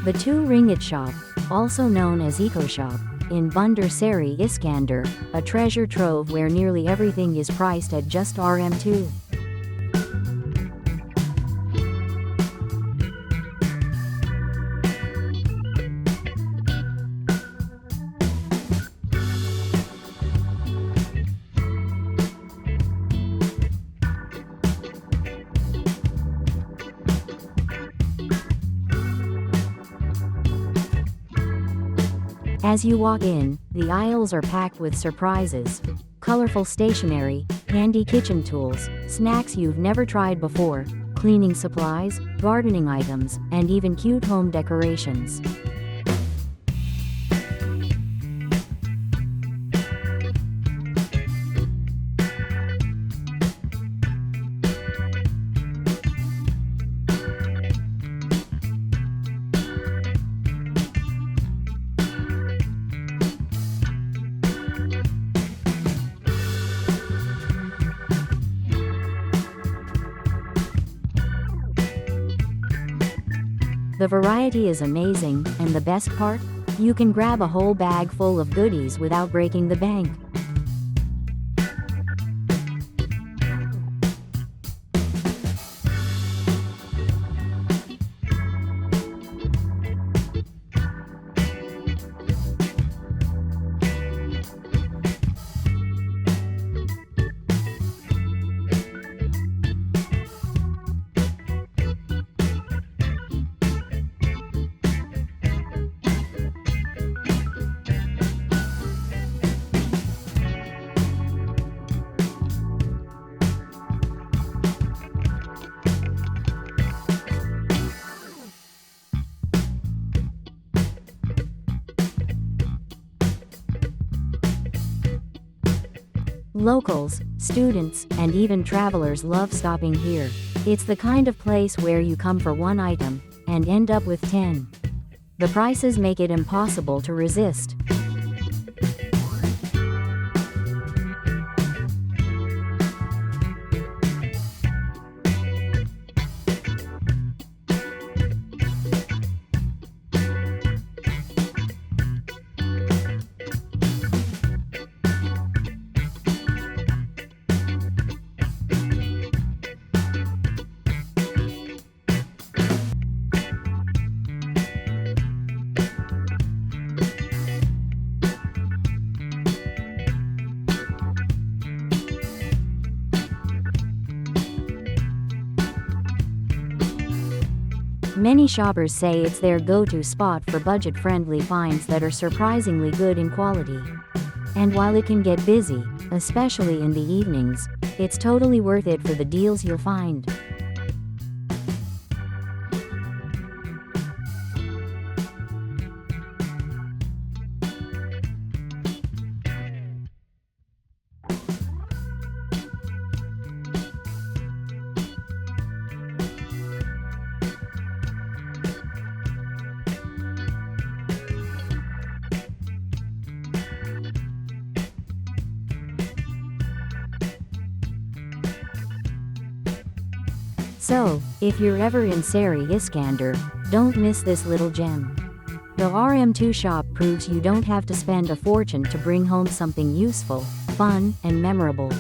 The 2 Ringgit shop, also known as Eco Shop, in Bandar Seri, Iskandar, a treasure trove where nearly everything is priced at just RM2. As you walk in, the aisles are packed with surprises. Colorful stationery, handy kitchen tools, snacks you've never tried before, cleaning supplies, gardening items, and even cute home decorations. The variety is amazing, and the best part? You can grab a whole bag full of goodies without breaking the bank. Locals, students, and even travelers love stopping here. It's the kind of place where you come for one item and end up with 10. The prices make it impossible to resist. Many shoppers say it's their go-to spot for budget-friendly finds that are surprisingly good in quality. And while it can get busy, especially in the evenings, it's totally worth it for the deals you'll find. So, if you're ever in Seri, Iskandar, don't miss this little gem. The RM2 shop proves you don't have to spend a fortune to bring home something useful, fun, and memorable.